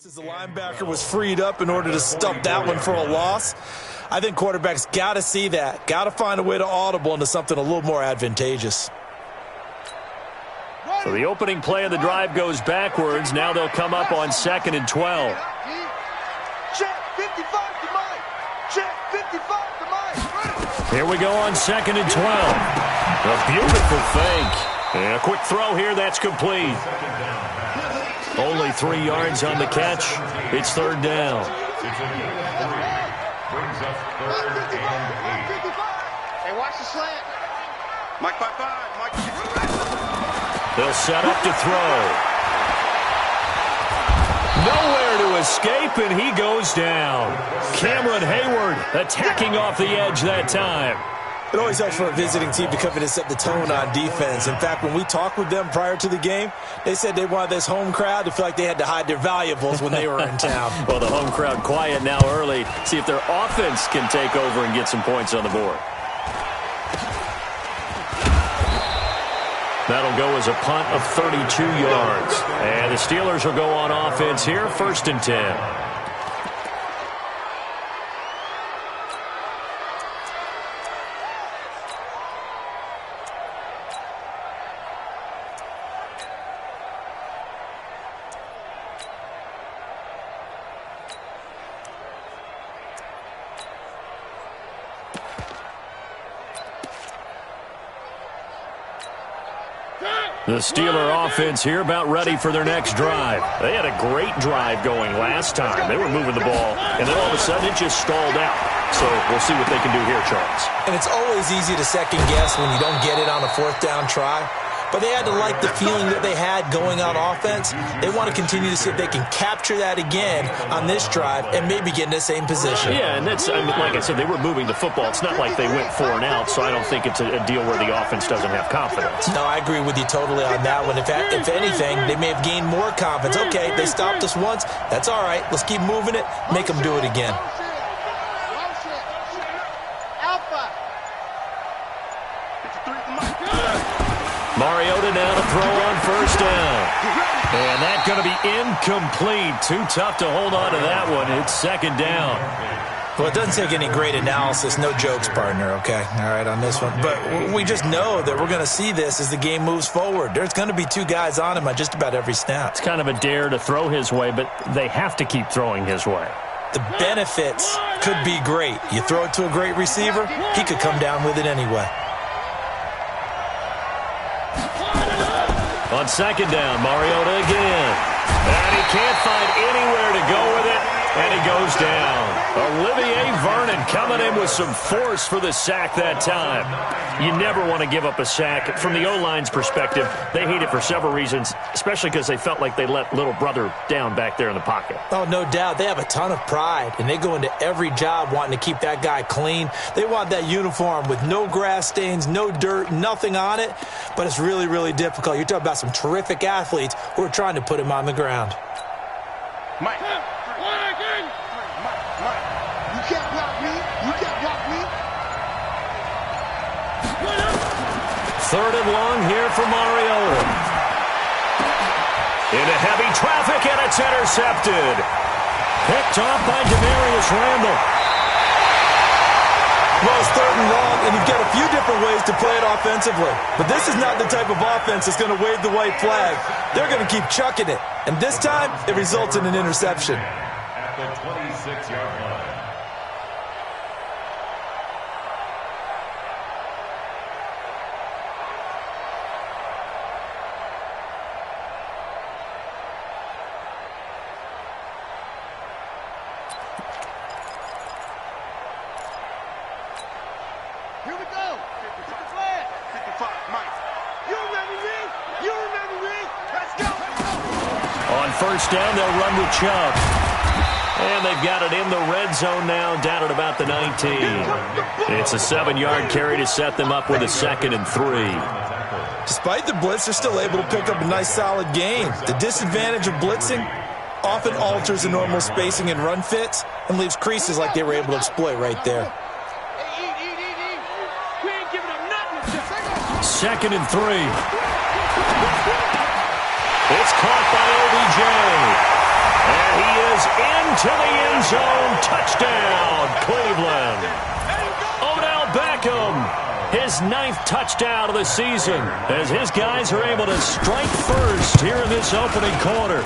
As the linebacker was freed up in order to stump that one for a loss. I think quarterbacks got to see that. Got to find a way to audible into something a little more advantageous. So the opening play of the drive goes backwards. Now they'll come up on 2nd and 12. Check 55 to Mike. Check 55 to Mike. Here we go on 2nd and 12. A beautiful fake. And a quick throw here. That's complete. Only 3 yards on the catch. It's 3rd down. Brings up 3rd and 8. Hey, watch the slant. Mike 5-5. Mike. They'll set up to throw. Nowhere to escape, and he goes down. Cameron Hayward attacking off the edge that time. It always helps for a visiting team to come in and set the tone on defense. In fact, when we talked with them prior to the game, they said they wanted this home crowd to feel like they had to hide their valuables when they were in town. Well, the home crowd quiet now early. See if their offense can take over and get some points on the board. That'll go as a punt of 32 yards. And the Steelers will go on offense here, 1st and 10. The Steeler offense here about ready for their next drive. They had a great drive going last time. They were moving the ball, and then all of a sudden it just stalled out. So we'll see what they can do here, Charles. And it's always easy to second guess when you don't get it on a 4th down try. But they had to like the feeling that they had going on offense. They want to continue to see if they can capture that again on this drive and maybe get in the same position. Yeah, and that's, like I said, they were moving the football. It's not like they went 4 and out, so I don't think it's a deal where the offense doesn't have confidence. No, I agree with you totally on that one. If anything, they may have gained more confidence. Okay, they stopped us once. That's all right. Let's keep moving it. Make them do it again. Mariota now to throw on 1st down. And that's going to be incomplete. Too tough to hold on to that one. It's 2nd down. Well, it doesn't take any great analysis. No jokes, partner, okay? All right, on this one. But we just know that we're going to see this as the game moves forward. There's going to be 2 guys on him on just about every snap. It's kind of a dare to throw his way, but they have to keep throwing his way. The benefits could be great. You throw it to a great receiver, he could come down with it anyway. On 2nd down, Mariota again. And he can't find anywhere to go with it, and he goes down. Olivier Vernon coming in with some force for the sack that time. You never want to give up a sack. From the O-line's perspective, they hate it for several reasons, especially because they felt like they let little brother down back there in the pocket. Oh, no doubt. They have a ton of pride, and they go into every job wanting to keep that guy clean. They want that uniform with no grass stains, no dirt, nothing on it, but it's really, really difficult. You're talking about some terrific athletes who are trying to put him on the ground. Mike. You can't block me. You can't block me. 3rd and long here for Mariota. Into heavy traffic, and it's intercepted. Picked off by Demarius Randall. Well, it's 3rd and long, and you've got a few different ways to play it offensively. But this is not the type of offense that's going to wave the white flag. They're going to keep chucking it. And this time, it results in an interception. At the 26-yard line. Here we go. Pick the flag. 55, Mike. You remember me? You remember me? Let's go. On 1st down, they'll run with Chubb. And they've got it in the red zone now, down at about the 19. It's a 7-yard carry to set them up with a 2nd and 3. Despite the blitz, they're still able to pick up a nice, solid gain. The disadvantage of blitzing often alters the normal spacing and run fits and leaves creases like they were able to exploit right there. 2nd and 3. It's caught by OBJ. And he is into the end zone. Touchdown, Cleveland. Odell Beckham, his 9th touchdown of the season, as his guys are able to strike first here in this opening quarter.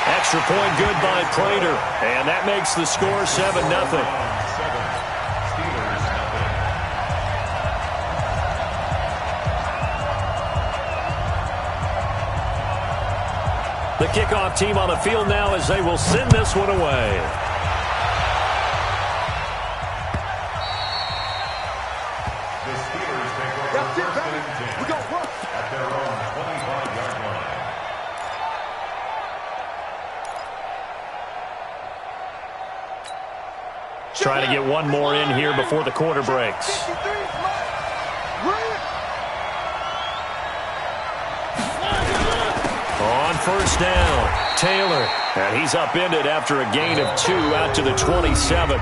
Extra point good by Prater, and that makes the score 7-0. The kickoff team on the field now as they will send this one away. The Steelers take over first and 10 at their own 25-yard line. Trying to get one more in here before the quarter breaks. On first down, Taylor. And he's upended after a gain of 2 out to the 27.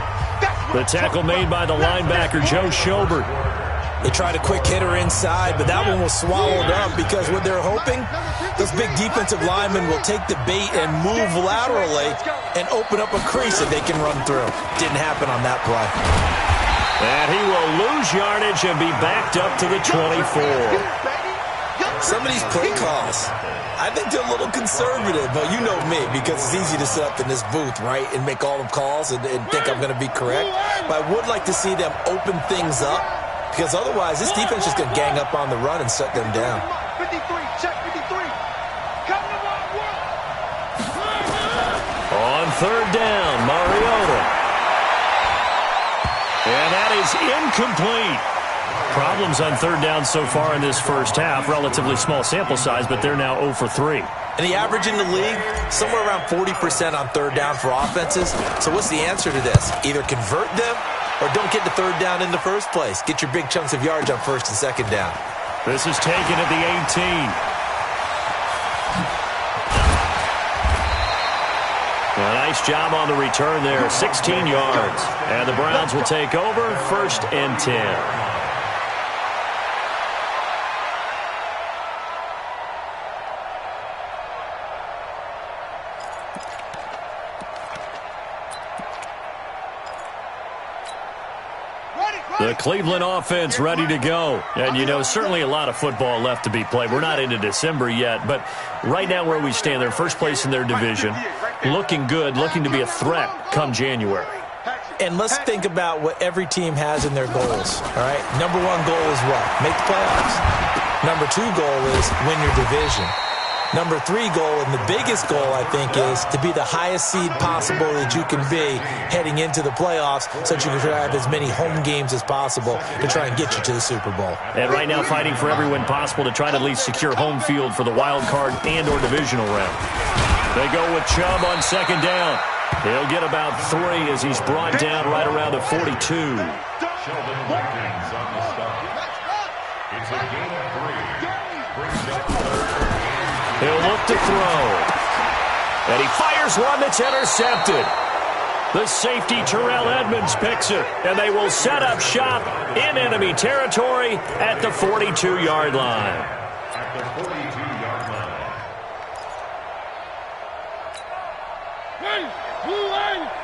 The tackle made by the linebacker, Joe Schobert. They tried a quick hitter inside, but that one was swallowed up because what they're hoping, those big defensive linemen will take the bait and move laterally and open up a crease that they can run through. Didn't happen on that play. And he will lose yardage and be backed up to the 24. Some of these play calls, I think they're a little conservative, but you know me, because it's easy to sit up in this booth, right, and make all the calls and think I'm going to be correct. But I would like to see them open things up, because otherwise this defense is going to gang up on the run and shut them down. 53, check 53. Come to work. On third down, Mariota. And that is incomplete. Problems on third down so far in this first half. Relatively small sample size, but they're now 0 for 3. And the average in the league, somewhere around 40% on third down for offenses. So what's the answer to this? Either convert them or don't get the third down in the first place. Get your big chunks of yards on first and second down. This is taken at the 18. A nice job on the return there, 16 yards. And the Browns will take over, 1st and 10. The Cleveland offense ready to go. And, you know, certainly a lot of football left to be played. We're not into December yet, but right now where we stand, they're first place in their division. Looking good, looking to be a threat come January. And let's think about what every team has in their goals, all right? Number 1 goal is what? Make the playoffs. Number 2 goal is win your division. Number 3 goal, and the biggest goal, I think, is to be the highest seed possible that you can be heading into the playoffs so that you can have as many home games as possible to try and get you to the Super Bowl. And right now fighting for every win possible to try to at least secure home field for the wild card and or divisional round. They go with Chubb on second down. He'll get about 3 as he's brought down right around the 42. Sheldon Rankins on the stop. It's a gain of 3. Brings up third. He'll look to throw. And he fires one that's intercepted. The safety, Terrell Edmonds, picks it. And they will set up shop in enemy territory at the 42-yard line. At the 42-yard line.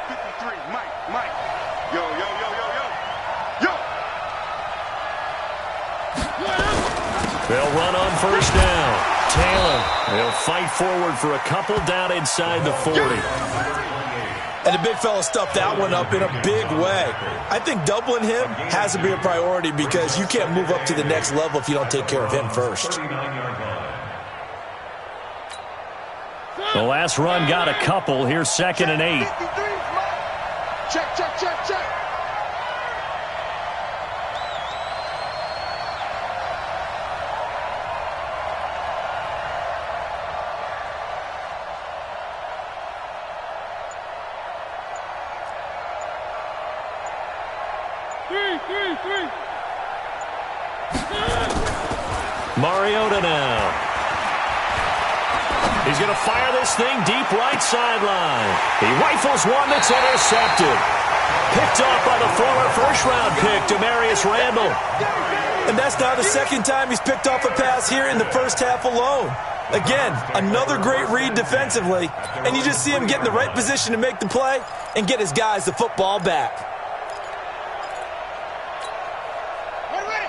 53, Mike. Yo. They'll run on first down. Taylor, he'll fight forward for a couple down inside the 40. And the big fella stuffed that one up in a big way. I think doubling him has to be a priority because you can't move up to the next level if you don't take care of him first. The last run got a couple. Here's 2nd and 8. Check. 3. Mariota now. He's going to fire this thing deep right sideline. He rifles one that's intercepted. Picked off by the former first-round pick, Demarius Randall. And that's now the second time he's picked off a pass here in the first half alone. Again, another great read defensively, and you just see him get in the right position to make the play and get his guys the football back.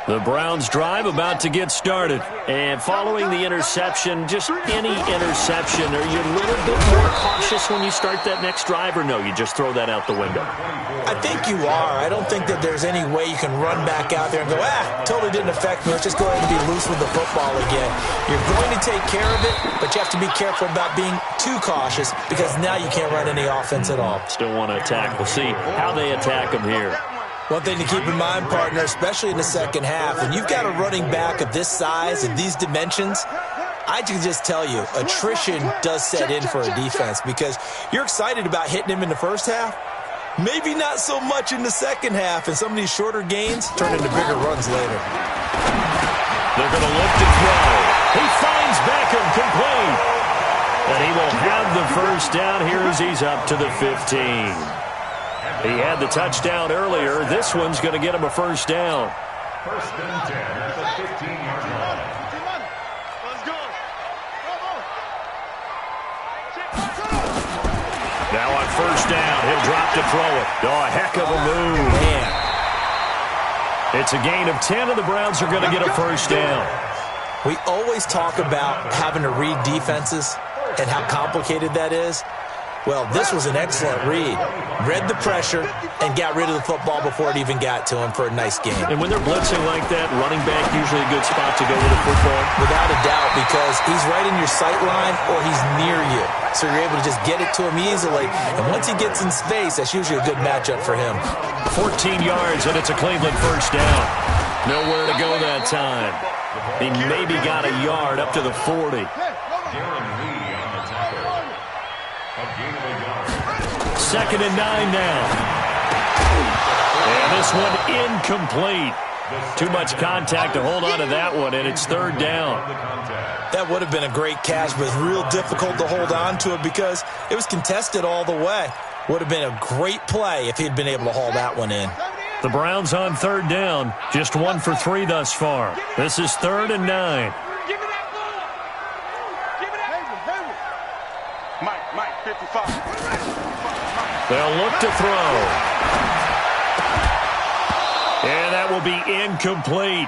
The Browns drive about to get started. And following the interception, just any interception, are you a little bit more cautious when you start that next drive, or no, you just throw that out the window? I think you are. I don't think that there's any way you can run back out there and go, totally didn't affect me. Let's just go ahead and be loose with the football again. You're going to take care of it, but you have to be careful about being too cautious because now you can't run any offense at all. Still want to attack. We'll see how they attack them here. One thing to keep in mind, partner, especially in the second half, when you've got a running back of this size and these dimensions, I can just tell you, attrition does set in for a defense because you're excited about hitting him in the first half. Maybe not so much in the second half, and some of these shorter gains turn into bigger runs later. They're going to look to throw. He finds Beckham complete. And he will have the first down here as he's up to the 15. He had the touchdown earlier. This one's going to get him a first down. First and 10 at the 15-yard line. Let's go. Now on first down, he'll drop to throw it. Oh, a heck of a move. Man. It's a gain of 10, and the Browns are going to get a first down. We always talk about having to read defenses and how complicated that is. Well, this was an excellent read. Read the pressure and got rid of the football before it even got to him for a nice game. And when they're blitzing like that, running back usually a good spot to go with the football? Without a doubt, because he's right in your sight line or he's near you. So you're able to just get it to him easily. And once he gets in space, that's usually a good matchup for him. 14 yards, and it's a Cleveland first down. Nowhere to go that time. He maybe got a yard up to the 40. Second and 9 now. And this one incomplete. Too much contact to hold on to that one, and it's third down. That would have been a great catch, but it's real difficult to hold on to it because it was contested all the way. Would have been a great play if he'd been able to haul that one in. The Browns on third down. Just 1 for 3 thus far. This is third and 9. Mike, 55. They'll look to throw. And that will be incomplete.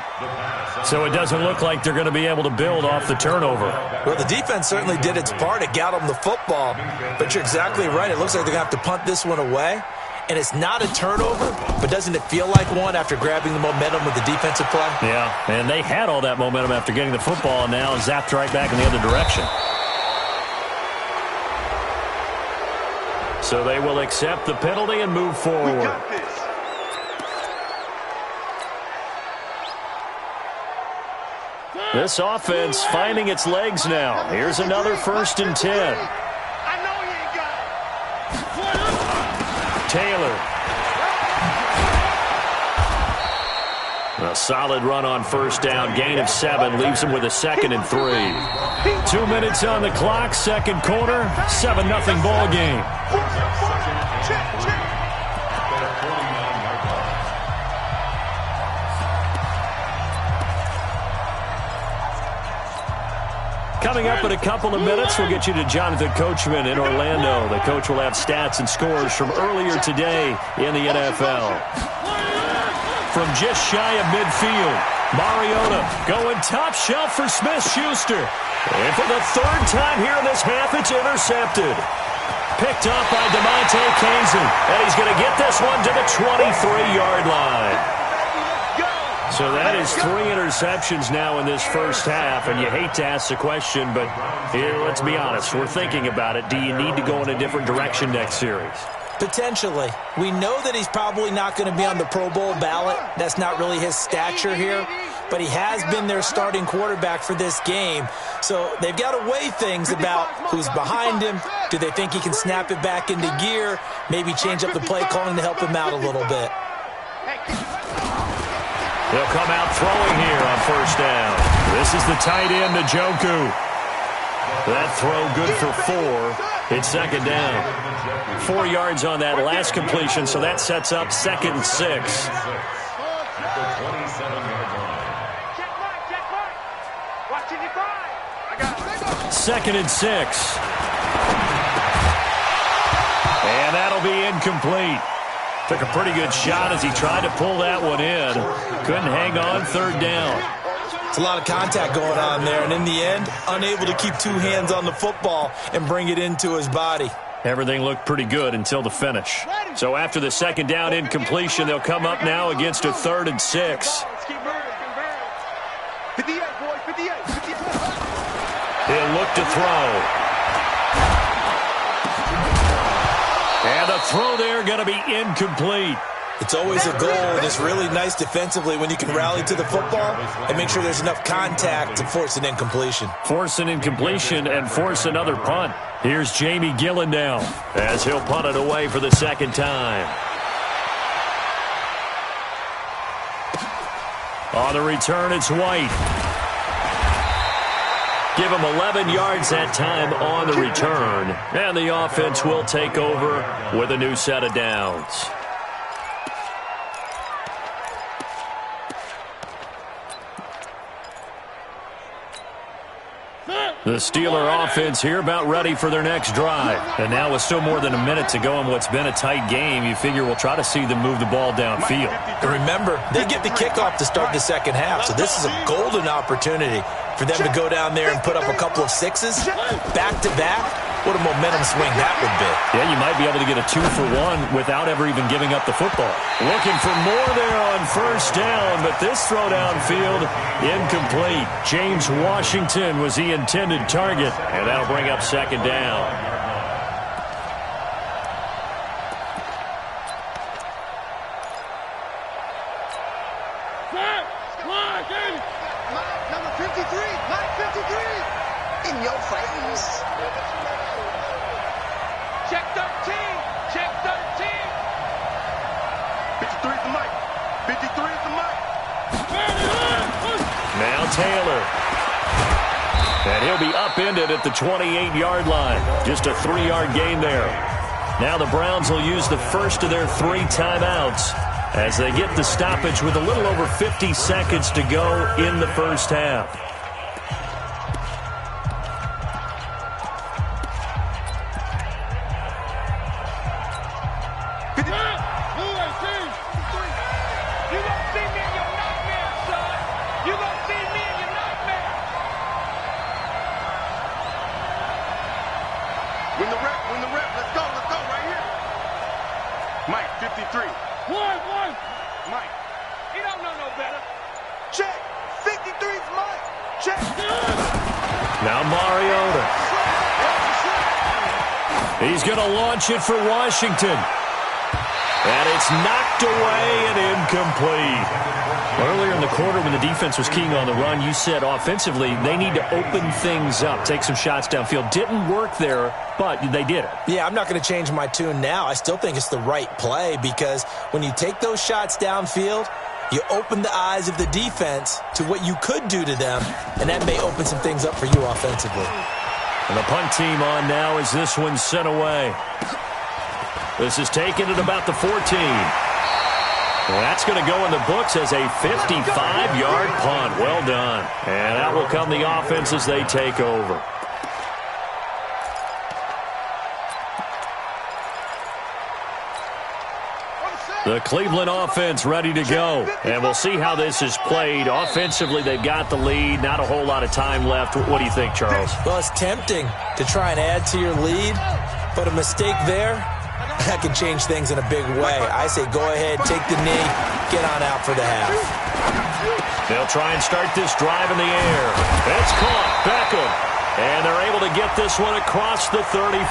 So it doesn't look like they're going to be able to build off the turnover. Well, the defense certainly did its part. It got them the football. But you're exactly right. It looks like they're going to have to punt this one away. And it's not a turnover, but doesn't it feel like one after grabbing the momentum with the defensive play? Yeah, and they had all that momentum after getting the football, and now zapped right back in the other direction. So they will accept the penalty and move forward. This offense finding its legs now. Here's another first and 10. I know you ain't got it. Taylor. A solid run on first down. Gain of 7 leaves him with a second and 3. 2 minutes on the clock. Second quarter. 7-0 ball game. Coming up in a couple of minutes, we'll get you to Jonathan Coachman in Orlando. The coach will have stats and scores from earlier today in the NFL. From just shy of midfield, Mariota going top shelf for Smith-Schuster. And for the third time here in this half, it's intercepted. Picked up by DeMonte Kazin. And he's going to get this one to the 23-yard line. So that is 3 interceptions now in this first half, and you hate to ask the question, but here, let's be honest. We're thinking about it. Do you need to go in a different direction next series? Potentially. We know that he's probably not going to be on the Pro Bowl ballot. That's not really his stature here, but he has been their starting quarterback for this game. So they've got to weigh things about who's behind him. Do they think he can snap it back into gear? Maybe change up the play calling to help him out a little bit. They'll come out throwing here on first down. This is the tight end, Njoku. That throw good for 4. It's second down. 4 yards on that last completion, so that sets up second and 6. 2nd and 6. And that'll be incomplete. Took a pretty good shot as he tried to pull that one in. Couldn't hang on 3rd down. It's a lot of contact going on there, and in the end, unable to keep 2 hands on the football and bring it into his body. Everything looked pretty good until the finish. So after the 2nd down incompletion, they'll come up now against a 3rd and 6. 58, boy, 58. He'll look to throw. And the throw there going to be incomplete. It's always a goal, and it's really nice defensively when you can rally to the football and make sure there's enough contact to force an incompletion. Force an incompletion and force another punt. Here's Jamie Gillen now as he'll punt it away for the 2nd time. On the return, it's White. Give him 11 yards that time on the return. And the offense will take over with a new set of downs. The Steeler offense here about ready for their next drive. And now with still more than a minute to go in what's been a tight game, you figure we'll try to see them move the ball downfield. And remember, they get the kickoff to start the 2nd half, so this is a golden opportunity for them to go down there and put up a couple of 6s back-to-back. What a momentum swing that would be. Yeah, you might be able to get a 2-for-1 without ever even giving up the football. Looking for more there on 1st down, but this throw downfield incomplete. James Washington was the intended target, and that'll bring up 2nd down. Number 53, Mike 53. In your face. Check 13. Check 13. 53 is the Mike. 53 is the Mike. Now Taylor. And he'll be upended at the 28-yard line. Just a 3-yard gain there. Now the Browns will use the first of their 3 timeouts as they get the stoppage with a little over 50 seconds to go in the 1st half. Win the rep. Let's go right here. Mike, 53. One. Mike. He don't know no better. Check. 53's Mike. Check. Now Mariota. He's going to launch it for Washington. And it's knocked away and incomplete. Earlier in the quarter when the defense was keying on the run, you said offensively they need to open things up, take some shots downfield. Didn't work there, but they did it. Yeah, I'm not going to change my tune now. I still think it's the right play because when you take those shots downfield, you open the eyes of the defense to what you could do to them, and that may open some things up for you offensively. And the punt team on now as this one's sent away. This is taken at about the 14. Well, that's going to go in the books as a 55-yard punt. Well done. And that will come the offense as they take over. The Cleveland offense ready to go. And we'll see how this is played. Offensively, they've got the lead. Not a whole lot of time left. What do you think, Charles? Well, it's tempting to try and add to your lead, but a mistake there, that can change things in a big way. I say go ahead, take the knee, get on out for the half. They'll try and start this drive in the air. It's caught. Beckham. And they're able to get this one across the 35.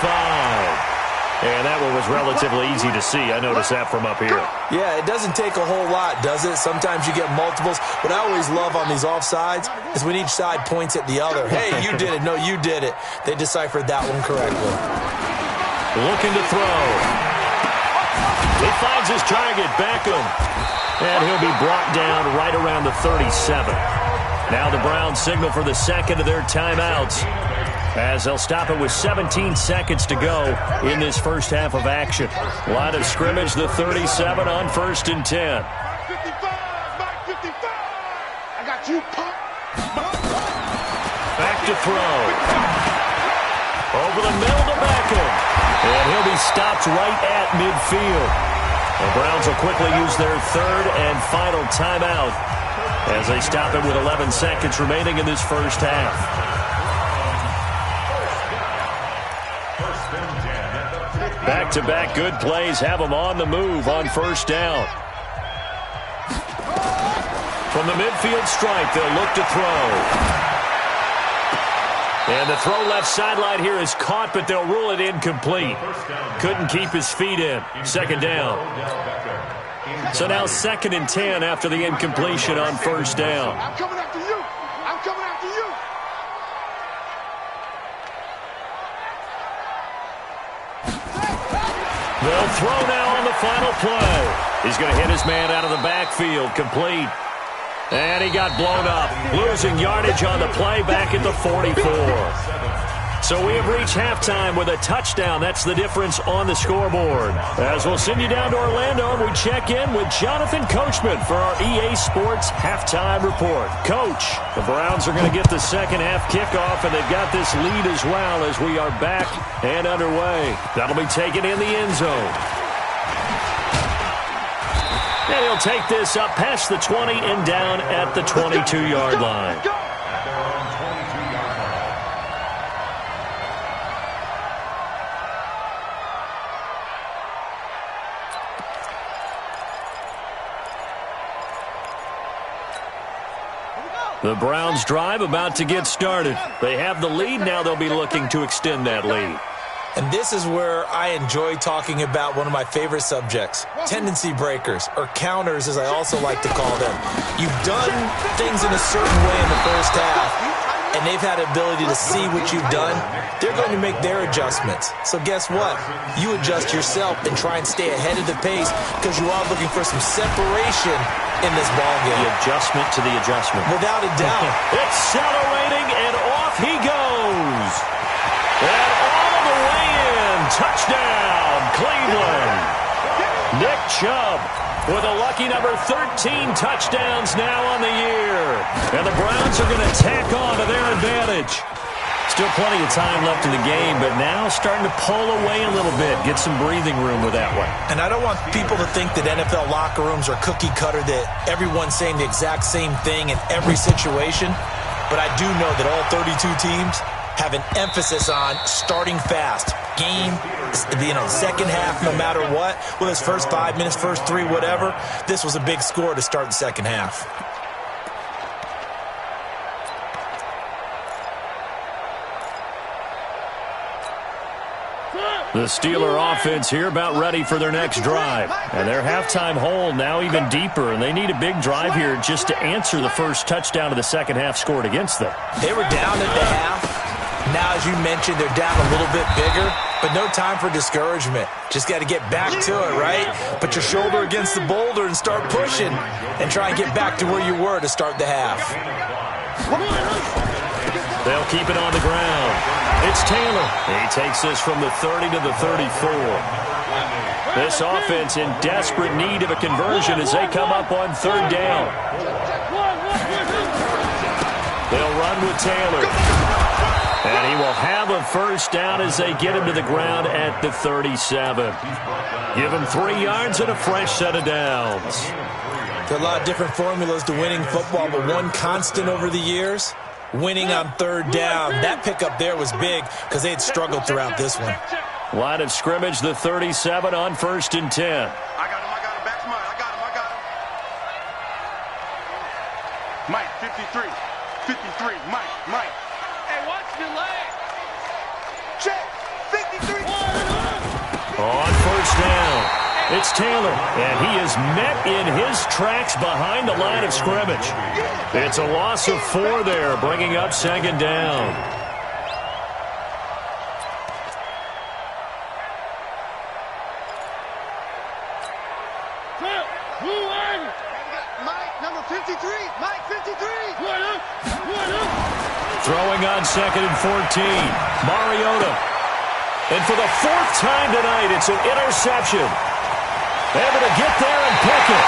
And that one was relatively easy to see. I noticed that from up here. Yeah, it doesn't take a whole lot, does it? Sometimes you get multiples. What I always love on these offsides is when each side points at the other. Hey, you did it. No, you did it. They deciphered that one correctly. Looking to throw. He finds his target, Beckham. And he'll be brought down right around the 37. Now the Browns signal for the second of their timeouts as they'll stop it with 17 seconds to go in this first half of action. Line of scrimmage, the 37 on 1st and 10. Mike 55. I got you, punk. Back to throw. Over the middle to Beckham. And he'll be stopped right at midfield. The Browns will quickly use their third and final timeout as they stop it with 11 seconds remaining in this first half. Back-to-back good plays have them on the move on first down. From the midfield stripe, they'll look to throw. And the throw left sideline here is caught, but they'll rule it incomplete. Couldn't keep his feet in. Second down. So now 2nd and 10 after the incompletion on first down. I'm coming after you. I'm coming after you. They'll throw now on the final play. He's going to hit his man out of the backfield. Complete. And he got blown up. Losing yardage on the play back at the 44. So we have reached halftime with a touchdown. That's the difference on the scoreboard. As we'll send you down to Orlando, and we check in with Jonathan Coachman for our EA Sports Halftime Report. Coach, the Browns are going to get the second half kickoff, and they've got this lead as well as we are back and underway. That'll be taken in the end zone. And he'll take this up past the 20 and down at the 22-yard line. The Browns drive about to get started. They have the lead. Now they'll be looking to extend that lead. And this is where I enjoy talking about one of my favorite subjects, tendency breakers, or counters as I also like to call them. You've done things in a certain way in the first half, and they've had the ability to see what you've done. They're going to make their adjustments. So guess what? You adjust yourself and try and stay ahead of the pace because you are looking for some separation in this ballgame. The adjustment to the adjustment. Without a doubt. Accelerating, and off he goes. And all the way in. Touchdown, Cleveland. Nick Chubb with a lucky number 13 touchdowns now on the year. And the Browns are going to tack on to their advantage. Still plenty of time left in the game, but now starting to pull away a little bit, get some breathing room with that one. And I don't want people to think that NFL locker rooms are cookie cutter, that everyone's saying the exact same thing in every situation. But I do know that all 32 teams have an emphasis on starting fast. Game, second half, no matter what. Whether it's first 5 minutes, first 3, whatever. This was a big score to start the second half. The Steeler offense here about ready for their next drive. And their halftime hole now even deeper, and they need a big drive here just to answer the first touchdown of the second half scored against them. They were down at the half. Now, as you mentioned, they're down a little bit bigger, but no time for discouragement. Just got to get back to it, right? Put your shoulder against the boulder and start pushing and try and get back to where you were to start the half. They'll keep it on the ground. It's Taylor. He takes this from the 30 to the 34. This offense in desperate need of a conversion as they come up on third down. They'll run with Taylor. And he will have a first down as they get him to the ground at the 37. Give him 3 yards and a fresh set of downs. There are a lot of different formulas to winning football, but one constant over the years, winning on third down. That pickup there was big because they had struggled throughout this one. Line of scrimmage, the 37 on 1st and 10. I got him. Back to mine. I got him. Mike, 53. 53. Mike. Hey, watch the leg. Check. 53. On first down, it's Taylor, and he is met in his tracks behind the line of scrimmage. It's a loss of 4 there, bringing up second down. Mike, number 53. Mike, 53. Throwing on 2nd and 14. Mariota. And for the 4th time tonight, it's an interception. Able to get there and pick it.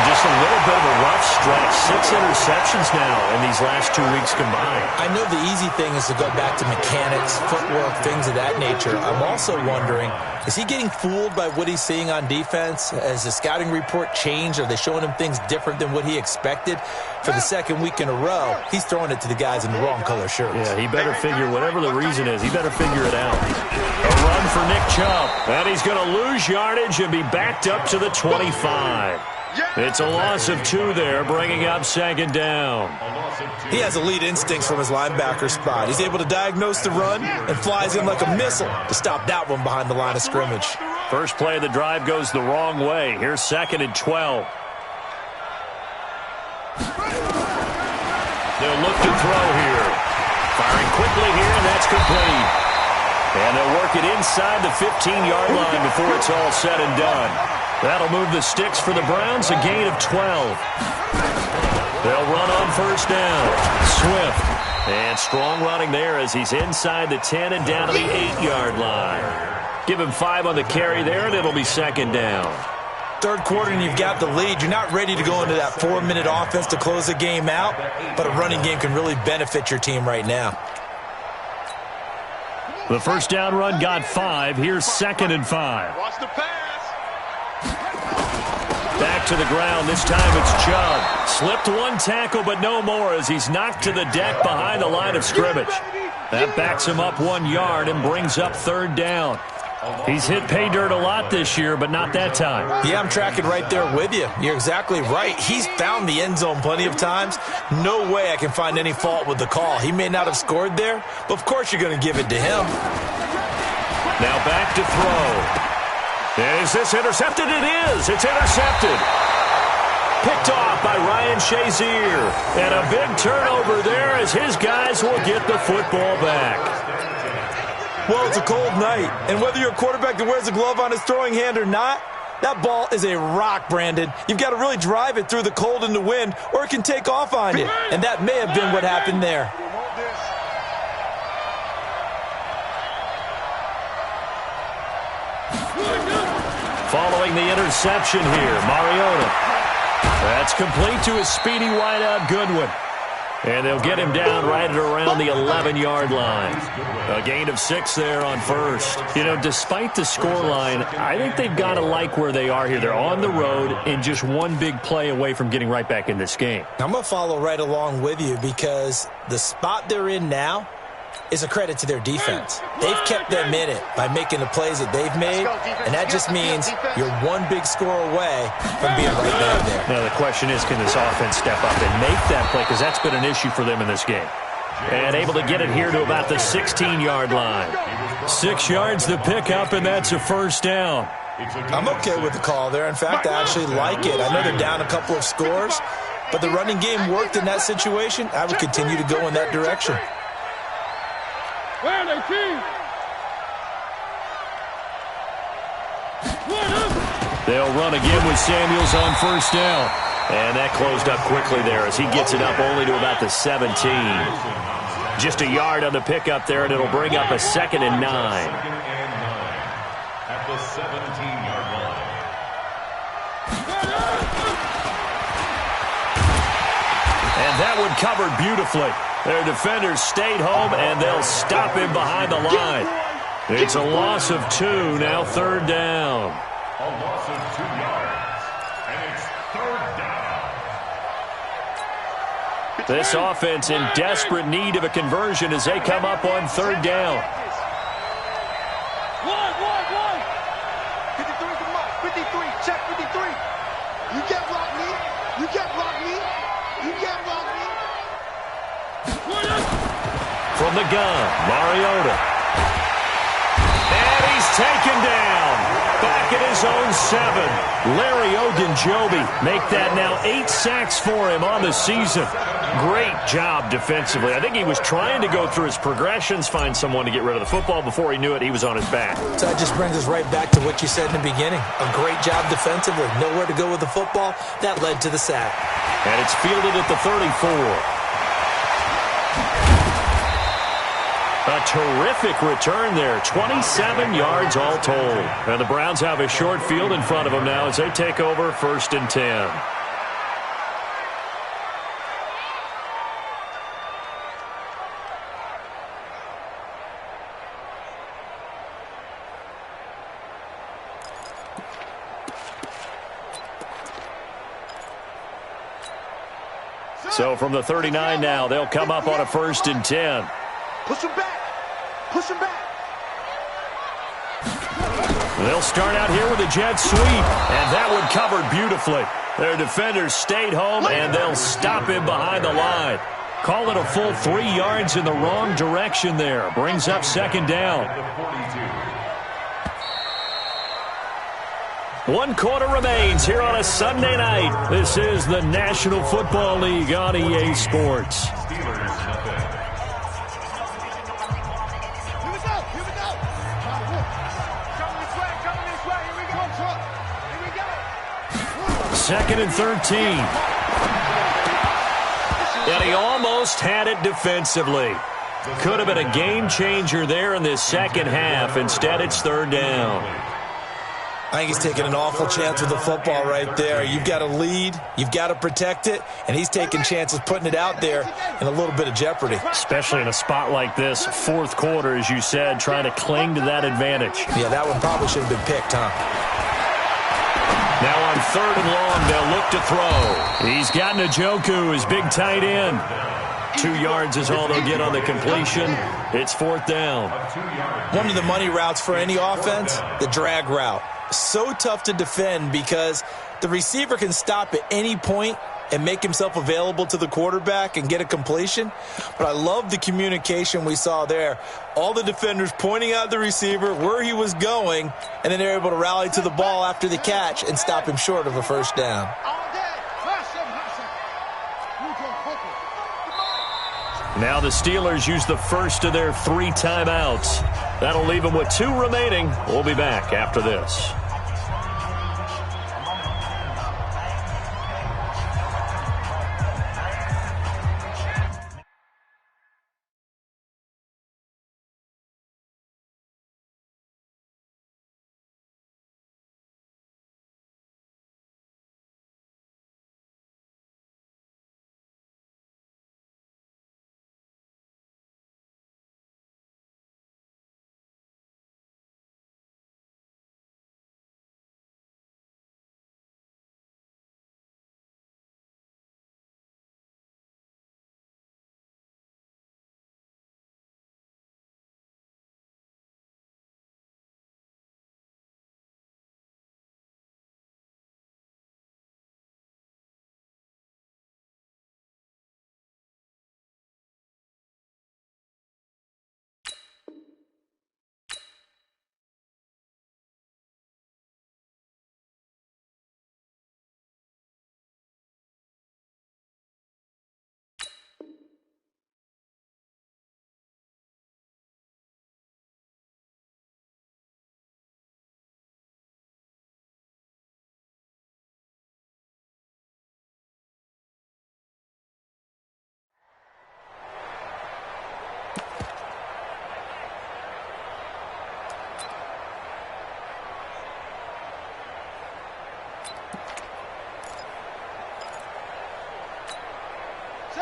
Just a little bit of a rough stretch. 6 interceptions now in these last 2 weeks combined. I know the easy thing is to go back to mechanics, footwork, things of that nature. I'm also wondering, is he getting fooled by what he's seeing on defense? Has the scouting report changed? Are they showing him things different than what he expected? For the second week in a row, he's throwing it to the guys in the wrong color shirts. Yeah, he better figure, whatever the reason is, he better figure it out. A run for Nick Chubb. And he's going to lose yardage and be backed up to the 25. It's a loss of 2 there, bringing up second down. He has elite instincts from his linebacker spot. He's able to diagnose the run and flies in like a missile to stop that one behind the line of scrimmage. First play of the drive goes the wrong way. Here's 2nd and 12. They'll look to throw here. Firing quickly here, and that's complete. And they'll work it inside the 15-yard line before it's all said and done. That'll move the sticks for the Browns, a gain of 12. They'll run on first down. Swift. And strong running there as he's inside the 10 and down to the 8-yard line. Give him 5 on the carry there, and it'll be second down. Third quarter and you've got the lead. You're not ready to go into that 4-minute offense to close the game out, but a running game can really benefit your team right now. The first down run got 5. Here's 2nd and 5. Watch the pass. Back to the ground. This time it's Chubb. Slipped 1 tackle, but no more as he's knocked to the deck behind the line of scrimmage. That backs him up 1 yard and brings up 3rd down. He's hit pay dirt a lot this year, but not that time. Yeah, I'm tracking right there with you. You're exactly right. He's found the end zone plenty of times. No way I can find any fault with the call. He may not have scored there, but of course you're going to give it to him. Now back to throw. Is this intercepted? It is. It's intercepted. Picked off by Ryan Shazier. And a big turnover there as his guys will get the football back. Well, it's a cold night, and whether you're a quarterback that wears a glove on his throwing hand or not, that ball is a rock, Brandon. You've got to really drive it through the cold and the wind, or it can take off on you. And that may have been what happened there. Following the interception here, Mariota. That's complete to his speedy wideout, Goodwin. And they'll get him down right at around the 11-yard line. A gain of 6 there on first. You know, despite the scoreline, I think they've got to like where they are here. They're on the road and just 1 big play away from getting right back in this game. I'm going to follow right along with you because the spot they're in now is a credit to their defense. They've kept them in it by making the plays that they've made, and that just means you're 1 big score away from being right down there. Now the question is, can this offense step up and make that play? Because that's been an issue for them in this game. And able to get it here to about the 16-yard line. 6 yards to pick up, and that's a first down. I'm okay with the call there. In fact, I actually like it. I know they're down a couple of scores, but the running game worked in that situation. I would continue to go in that direction. They'll run again with Samuels on first down. And that closed up quickly there as he gets it up only to about the 17. Just a yard on the pickup there, and it'll bring up a 2nd and 9. At the 17-yard line. And that one covered beautifully. Their defenders stayed home, and they'll stop him behind the line. It's a loss of 2, now 3rd down. A loss of 2 yards, and it's 3rd down. This offense in desperate need of a conversion as they come up on 3rd down. 53 for Mike. 53. Check 53. You can't block me. You can't block me. You can't block me. From the gun, Mariota. And he's taken down. Back at his own 7. Larry Ogunjobi make that now 8 sacks for him on the season. Great job defensively. I think he was trying to go through his progressions, find someone to get rid of the football. Before he knew it, he was on his back. So that just brings us right back to what you said in the beginning. A great job defensively. Nowhere to go with the football. That led to the sack. And it's fielded at the 34. A terrific return there. 27 yards all told. And the Browns have a short field in front of them now as they take over 1st and 10. So from the 39 now, they'll come up on a 1st and 10. Push him back. Push him back. They'll start out here with a jet sweep, and that one covered beautifully. Their defenders stayed home, and they'll stop him behind the line. Call it a full 3 yards in the wrong direction there. Brings up 2nd down. 1 quarter remains here on a Sunday night. This is the National Football League on EA Sports. Second and 13. And he almost had it defensively. Could have been a game changer there in this second half. Instead, it's 3rd down. I think he's taking an awful chance with the football right there. You've got to lead, you've got to protect it, and he's taking chances putting it out there in a little bit of jeopardy. Especially in a spot like this, 4th quarter, as you said, trying to cling to that advantage. Yeah, that one probably should have been picked, huh? Now on 3rd and long, they'll look to throw. He's got Njoku, his big tight end. 2 yards is all they'll get on the completion. It's 4th down. One of the money routes for any offense, the drag route. So tough to defend because the receiver can stop at any point and make himself available to the quarterback and get a completion. But I love the communication we saw there. All the defenders pointing out the receiver, where he was going, and then they're able to rally to the ball after the catch and stop him short of a 1st down. Now the Steelers use the first of their 3 timeouts. That'll leave them with 2 remaining. We'll be back after this.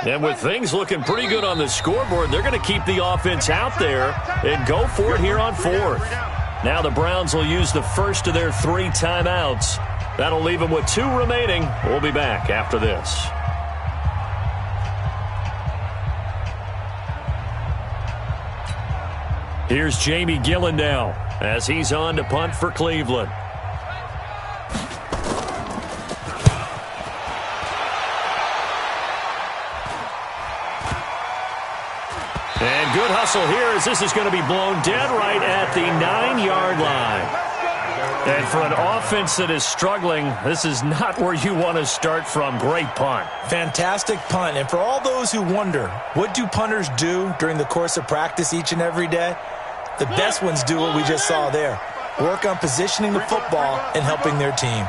And with things looking pretty good on the scoreboard, they're going to keep the offense out there and go for it here on 4th. Now the Browns will use the first of their 3 timeouts. That'll leave them with 2 remaining. We'll be back after this. Here's Jamie Gillen now as he's on to punt for Cleveland. And good hustle here as this is going to be blown dead right at the 9-yard line. And for an offense that is struggling, this is not where you want to start from. Great punt. Fantastic punt. And for all those who wonder, what do punters do during the course of practice each and every day? The best ones do what we just saw there. Work on positioning the football and helping their team.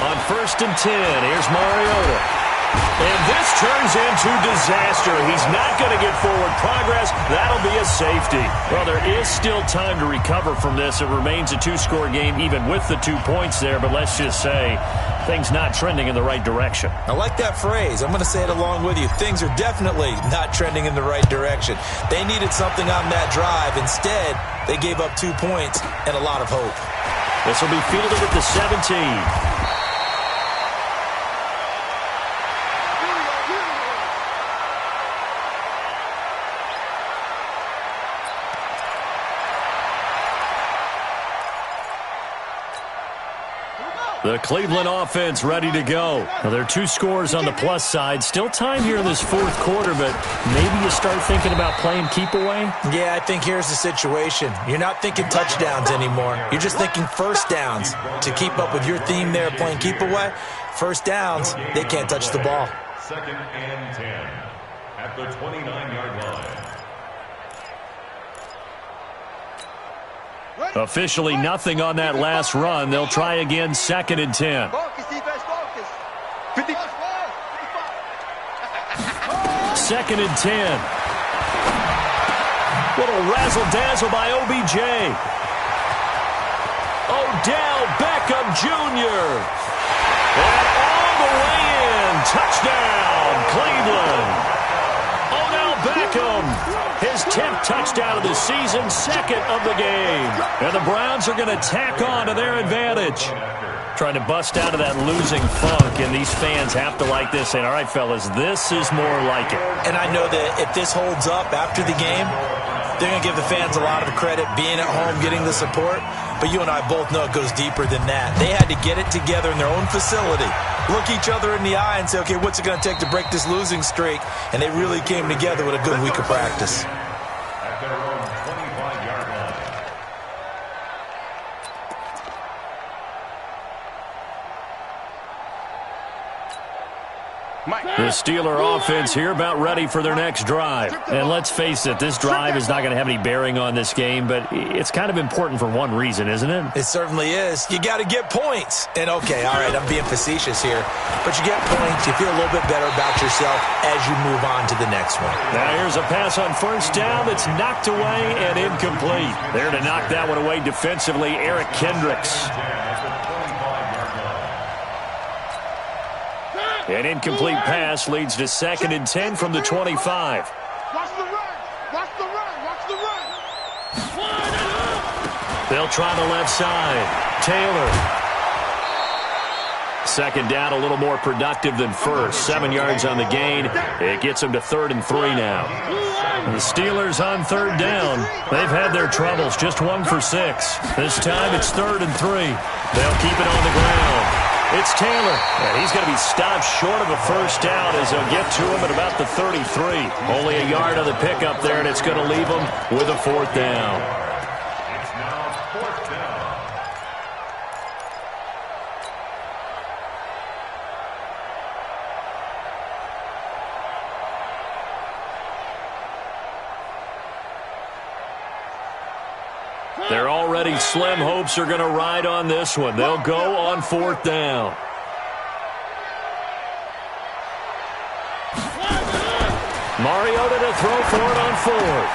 On 1st and 10, here's Mariota. And this turns into disaster. He's not going to get forward progress. That'll be a safety. Well, there is still time to recover from this. It remains a two-score game even with the 2 points there, but let's just say things not trending in the right direction. I like that phrase. I'm going to say it along with you. Things are definitely not trending in the right direction. They needed something on that drive. Instead, they gave up 2 points and a lot of hope. This will be fielded at the 17. The Cleveland offense ready to go. Now, there are 2 scores on the plus side. Still time here in this fourth quarter, but maybe you start thinking about playing keep away? Yeah, I think here's the situation. You're not thinking touchdowns anymore. You're just thinking first downs. To keep up with your theme there, playing keep away, first downs, they can't touch the ball. 2nd and 10 at the 29-yard line. Officially nothing on that last run. They'll try again, 2nd and 10. Focus, defense, focus. 50. 2nd and 10. Little razzle-dazzle by OBJ. Odell Beckham Jr. And all the way in. Touchdown, Cleveland. Odell Beckham. His 10th touchdown of the season, 2nd of the game. And the Browns are going to tack on to their advantage. Trying to bust out of that losing funk, and these fans have to like this. And all right, fellas, this is more like it. And I know that if this holds up after the game, they're going to give the fans a lot of credit, being at home, getting the support. But you and I both know it goes deeper than that. They had to get it together in their own facility, look each other in the eye and say, okay, what's it going to take to break this losing streak? And they really came together with a good week of practice. At their own 25-yard line. The Steeler offense here about ready for their next drive. And let's face it, this drive is not going to have any bearing on this game, but it's kind of important for one reason, isn't it? It certainly is. You got to get points. And okay, all right, I'm being facetious here, but you get points, you feel a little bit better about yourself as you move on to the next one. Now here's a pass on first down that's knocked away and incomplete. There to knock that one away defensively, Eric Kendricks. An incomplete pass leads to 2nd and 10 from the 25. Watch the run. Watch the run. Watch the run. They'll try the left side. Taylor. 2nd down, a little more productive than first. 7 yards on the gain. It gets them to 3rd and 3 now. The Steelers on 3rd down. They've had their troubles, just 1 for 6. This time it's 3rd and 3. They'll keep it on the ground. It's Taylor, and he's going to be stopped short of a first down as they'll get to him at about the 33. Only a yard on the pickup there, and it's going to leave him with a 4th down. It's now 4th down. Their already slim hopes are going to ride on this one. They'll go on 4th down. Mariota to throw for it on 4th.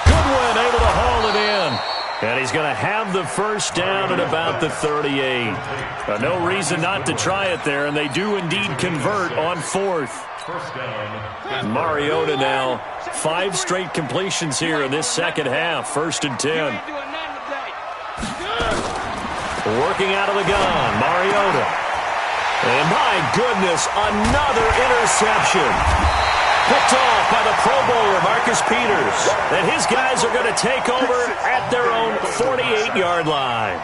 Goodwin able to haul it in. And he's going to have the first down at about the 38. No reason not to try it there, and they do indeed convert on 4th. First down. Mariota now, 5 straight completions here in this second half. 1st and 10. Working out of the gun, Mariota. And my goodness, another interception. Picked off by the Pro Bowler, Marcus Peters. And his guys are going to take over at their own 48-yard line.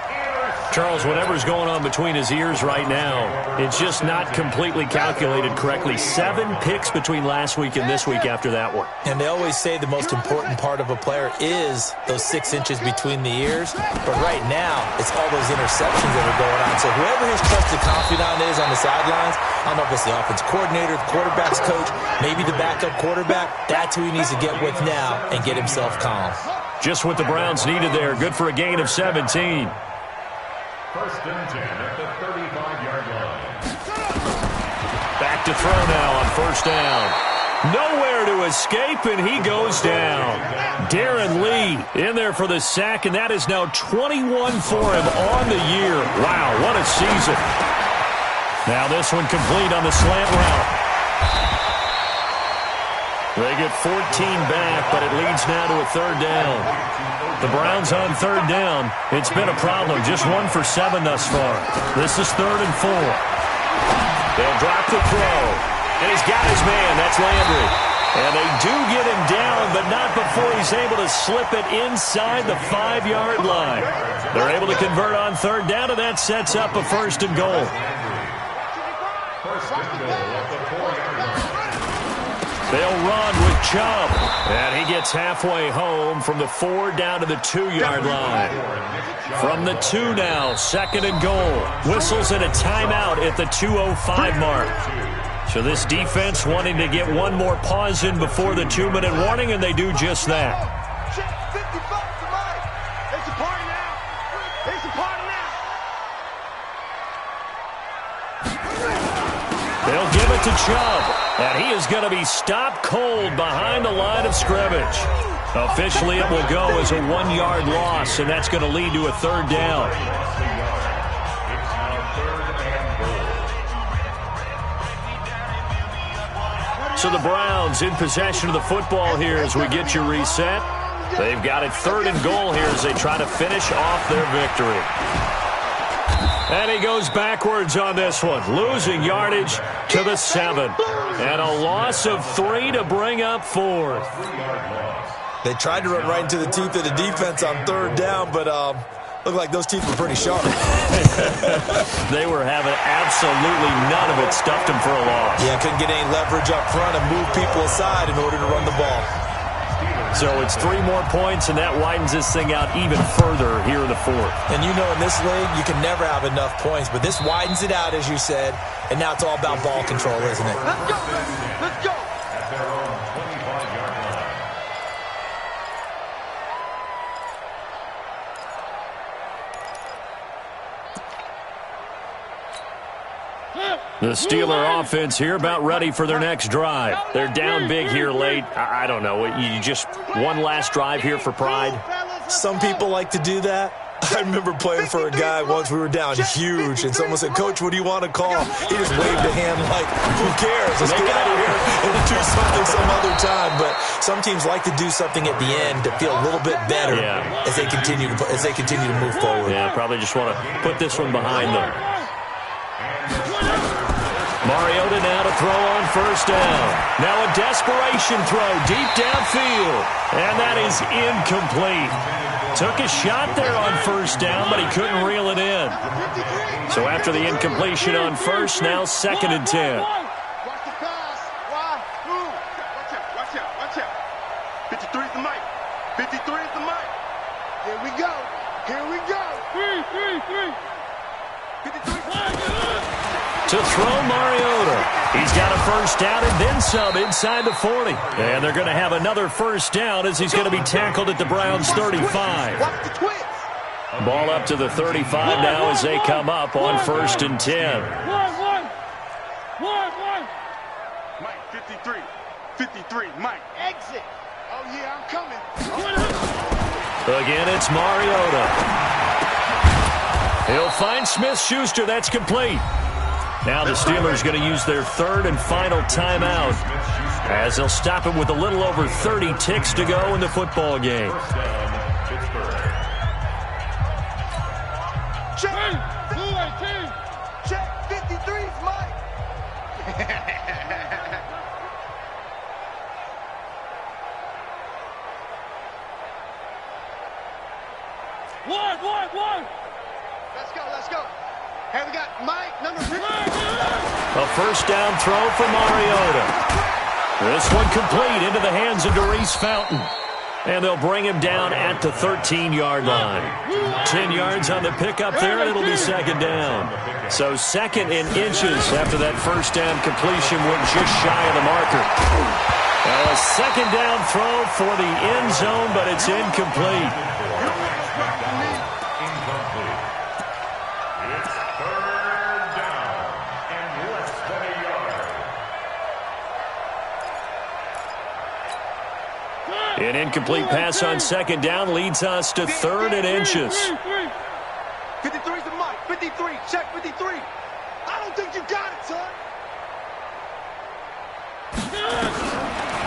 Charles, whatever's going on between his ears right now, it's just not completely calculated correctly. 7 picks between last week and this week after that one. And they always say the most important part of a player is those 6 inches between the ears. But right now, it's all those interceptions that are going on. So whoever his trusted confidant is on the sidelines, I don't know if it's the offense coordinator, the quarterback's coach, maybe the backup quarterback, that's who he needs to get with now and get himself calm. Just what the Browns needed there. Good for a gain of 17. 1st and 10 at the 35-yard line. Back to throw now on first down. Nowhere to escape, and he goes down. Darren Lee in there for the sack, and that is now 21 for him on the year. Wow, what a season. Now this one complete on the slant route. They get 14 back, but it leads now to a third down. The Browns on third down. It's been a problem. Just 1 for 7 thus far. This is 3rd and 4. They'll drop the throw. And he's got his man. That's Landry. And they do get him down, but not before he's able to slip it inside the 5-yard line. They're able to convert on third down, and that sets up a 1st and goal. They'll run with Chubb. And he gets halfway home from the 4 down to the 2-yard line. From the 2 now, 2nd and goal. Whistles and a timeout at the 2:05 mark. So this defense wanting to get one more pause in before the 2-minute warning, and they do just that. They'll give it to Chubb, and he is going to be stopped cold behind the line of scrimmage. Officially, it will go as a 1-yard loss, and that's going to lead to a 3rd down. So the Browns in possession of the football here as we get you reset. They've got it 3rd and goal here as they try to finish off their victory. And he goes backwards on this one, losing yardage to the 7. And a loss of 3 to bring up 4th. They tried to run right into the teeth of the defense on 3rd down, but looked like those teeth were pretty sharp. They were having absolutely none of it, stuffed them for a loss. Yeah, couldn't get any leverage up front and move people aside in order to run the ball. So it's 3 more points, and that widens this thing out even further here in the 4th. And you know in this league, you can never have enough points, but this widens it out, as you said, and now it's all about ball control, isn't it? Let's go, let's go. The Steeler offense here about ready for their next drive. They're down big here late. I don't know. You just one last drive here for pride? Some people like to do that. I remember playing for a guy once. We were down huge, and someone said, "Coach, what do you want to call?" He just waved a hand like, "Who cares? Let's get out of here and do something some other time." But some teams like to do something at the end to feel a little bit better as they continue to move forward. Yeah, probably just want to put this one behind them. Mariota now to throw on first down. Now a desperation throw deep downfield. And that is incomplete. Took a shot there on first down, but he couldn't reel it in. So after the incompletion on first, now 2nd and 10. Watch the pass. Why? Watch out. Watch out. 53 is the mic. 53 is the mic. Here we go. Here we go. 3. 53. To throw Mariota. He's got a first down and then some inside the 40. And they're going to have another first down as he's going to be tackled at the Browns' 35. Ball up to the 35 now as they come up on 1st and 10. Mike, 53. 53, Mike. Exit. Oh, yeah, I'm coming. Again, it's Mariota. He'll find Smith-Schuster. That's complete. Now the Steelers going to use their 3rd and final timeout as they'll stop it with a little over 30 ticks to go in the football game. Check. 53's Mike. One. Let's go. Hey, we got Mike, number 3. A first down throw for Mariota. This one complete into the hands of Darius Fountain. And they'll bring him down at the 13-yard line. 10 yards on the pickup there, and it'll be 2nd down. So 2nd in inches after that first down completion went just shy of the marker. Now a 2nd down throw for the end zone, but it's incomplete. An incomplete pass on second down leads us to 3rd and inches. 53's the mic. 53. Check 53. I don't think you got it, son.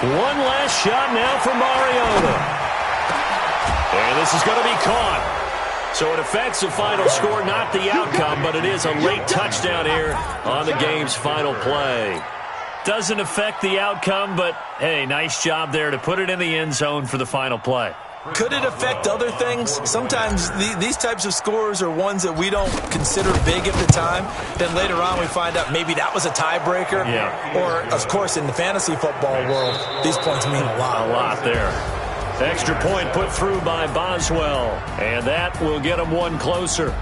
One last shot now for Mariota. And this is going to be caught. So it affects the final score, not the outcome, but it is a late touchdown here on the game's final play. Doesn't affect the outcome, but, hey, nice job there to put it in the end zone for the final play. Could it affect other things? Sometimes these types of scores are ones that we don't consider big at the time. Then later on we find out maybe that was a tiebreaker. Yeah. Or, of course, in the fantasy football world, these points mean a lot. A lot there. Extra point put through by Boswell, and that will get them one closer.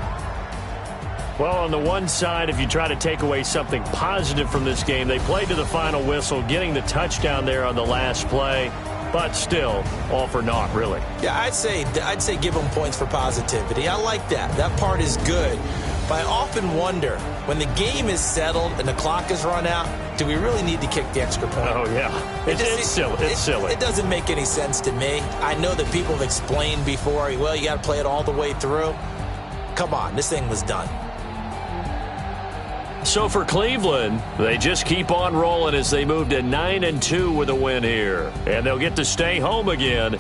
Well, on the one side, if you try to take away something positive from this game, they played to the final whistle, getting the touchdown there on the last play, but still, all for naught, really. Yeah, I'd say give them points for positivity. I like that. That part is good. But I often wonder, when the game is settled and the clock is run out, do we really need to kick the extra point? Oh, yeah. It's silly. It's silly. It doesn't make any sense to me. I know that people have explained before, well, you got to play it all the way through. Come on, this thing was done. So for Cleveland, they just keep on rolling as they move to 9-2 with a win here. And they'll get to stay home again